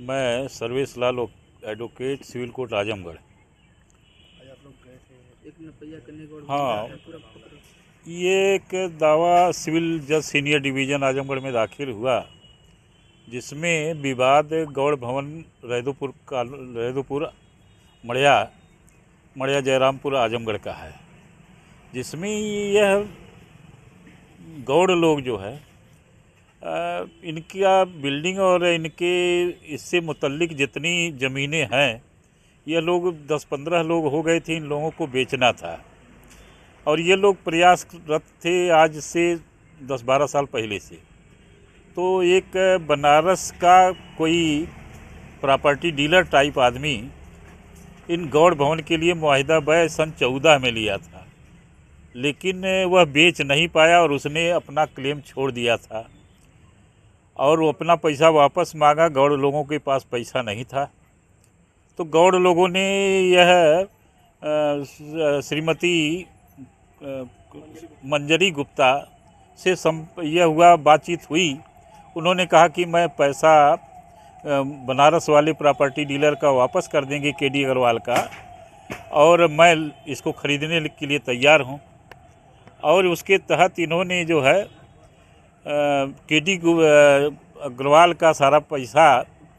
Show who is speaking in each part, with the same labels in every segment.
Speaker 1: मैं सर्वेश लाल advocate civil court Azamgarh.
Speaker 2: आज आप लोग गए थे एक नपैया करने को।
Speaker 1: हाँ, ये एक दावा सिविल जज सीनियर डिवीज़न आजमगढ़ में दाखिल हुआ, जिसमें विवाद गौड़ भवन रैदोपुर मड़िया जयरामपुर आजमगढ़ का है, जिसमें यह गौड़ लोग जो है इनका बिल्डिंग और इनके इससे मुतल्लिक जितनी ज़मीनें हैं, ये लोग 10-15 लोग हो गए थे, इन लोगों को बेचना था। और ये लोग प्रयासरत थे आज से 10-12 साल पहले से। तो एक बनारस का कोई प्रॉपर्टी डीलर टाइप आदमी इन गौड़ भवन के लिए मुआहिदा बैय सन 14 में लिया था, लेकिन वह बेच नहीं पाया और उसने अपना क्लेम छोड़ दिया था और वो अपना पैसा वापस मांगा। गौड़ लोगों के पास पैसा नहीं था, तो गौड़ लोगों ने यह श्रीमती मंजरी गुप्ता से यह हुआ, बातचीत हुई। उन्होंने कहा कि मैं पैसा बनारस वाले प्रॉपर्टी डीलर का वापस कर देंगे, केडी अग्रवाल का, और मैं इसको ख़रीदने के लिए तैयार हूँ। और उसके तहत इन्होंने जो है केडी अग्रवाल का सारा पैसा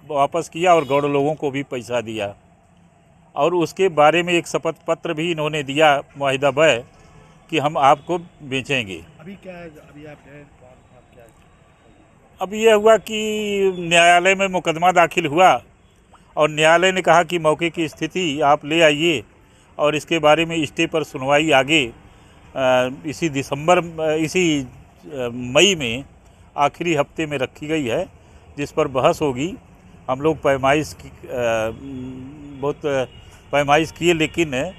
Speaker 1: वापस किया और गौड़ लोगों को भी पैसा दिया। और उसके बारे में एक शपथ पत्र भी इन्होंने दिया मुआहिदा बैय कि हम आपको बेचेंगे।
Speaker 2: अभी क्या है, अभी आप गए क्या है?
Speaker 1: अब यह हुआ कि न्यायालय में मुकदमा दाखिल हुआ और न्यायालय ने कहा कि मौके की स्थिति आप ले आइए और इसके बारे में स्टे पर सुनवाई आगे इसी मई में आखिरी हफ्ते में रखी गई है, जिस पर बहस होगी। हम लोग बहुत पैमाइश किए, लेकिन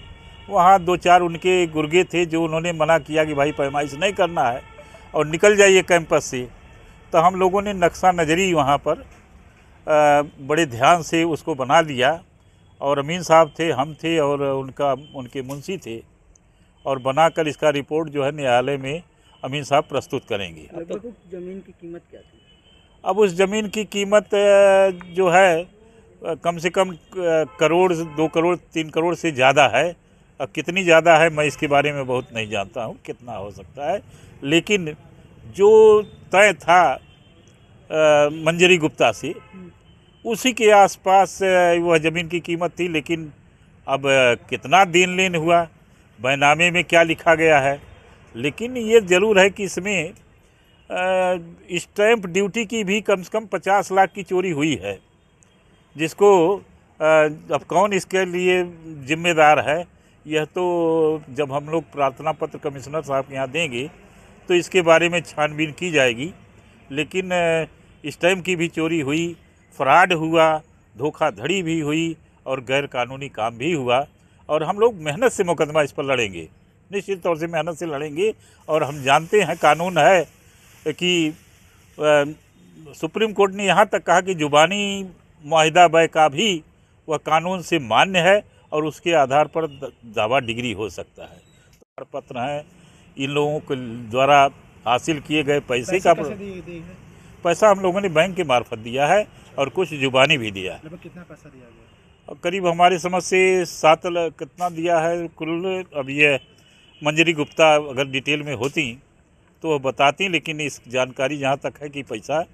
Speaker 1: वहाँ 2-4 उनके गुर्गे थे जो उन्होंने मना किया कि भाई पैमाइश नहीं करना है और निकल जाइए कैंपस से। तो हम लोगों ने नक्शा नज़री वहाँ पर बड़े ध्यान से उसको बना लिया, और अमीन साहब थे, हम थे और उनके मुंशी थे, और बनाकर इसका रिपोर्ट जो है न्यायालय में अमीन साहब प्रस्तुत करेंगे।
Speaker 2: लगभग ज़मीन की कीमत क्या थी?
Speaker 1: अब उस ज़मीन की कीमत जो है कम से कम करोड़, 2 करोड़, 3 करोड़ से ज़्यादा है। अब कितनी ज़्यादा है मैं इसके बारे में बहुत नहीं जानता हूँ कितना हो सकता है, लेकिन जो तय था मंजरी गुप्ता से उसी के आसपास वह ज़मीन की कीमत थी। लेकिन अब कितना देन लेन हुआ, बैनामे में क्या लिखा गया है, लेकिन ये ज़रूर है कि इसमें स्टैंप ड्यूटी की भी कम से कम 50 लाख की चोरी हुई है, जिसको अब कौन इसके लिए जिम्मेदार है, यह तो जब हम लोग प्रार्थना पत्र कमिश्नर साहब के यहाँ देंगे तो इसके बारे में छानबीन की जाएगी। लेकिन स्टैंप की भी चोरी हुई, फ्रॉड हुआ, धोखाधड़ी भी हुई और गैर कानूनी काम भी हुआ। और हम लोग मेहनत से मुकदमा इस पर लड़ेंगे, निश्चित तौर से मेहनत से लड़ेंगे। और हम जानते हैं कानून है कि सुप्रीम कोर्ट ने यहाँ तक कहा कि जुबानी मुआहिदा बैय का भी वह कानून से मान्य है और उसके आधार पर दावा डिग्री हो सकता है। पत्र हैं इन लोगों के द्वारा हासिल किए गए पैसे का पैसा हम लोगों ने बैंक के मार्फत दिया है और कुछ जुबानी भी दिया है।
Speaker 2: कितना पैसा दिया गया?
Speaker 1: करीब हमारी समझ से 7 लाख कितना दिया है कुल। अब ये मंजरी गुप्ता अगर डिटेल में होती तो वह बताती, लेकिन इस जानकारी जहाँ तक है कि पैसा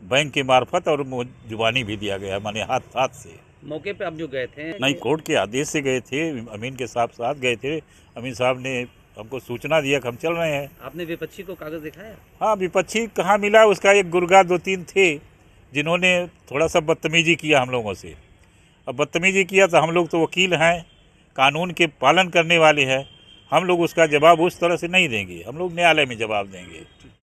Speaker 1: बैंक के मार्फत और जुबानी भी दिया गया, माने हाथ से।
Speaker 3: मौके पे आप जो गए थे?
Speaker 1: नहीं, कोर्ट के आदेश से गए थे, अमीन के साथ गए थे। अमीन साहब ने हमको सूचना दिया कि हम चल रहे हैं।
Speaker 3: आपने विपक्षी को कागज दिखाया?
Speaker 1: हाँ, विपक्षी कहाँ मिला, उसका एक गुर्गा 2-3 थे जिन्होंने थोड़ा सा बदतमीजी किया हम लोगों से। अब बदतमीजी किया तो हम लोग तो वकील हैं, कानून के पालन करने वाले हैं, हम लोग उसका जवाब उस तरह से नहीं देंगे, हम लोग न्यायालय में जवाब देंगे।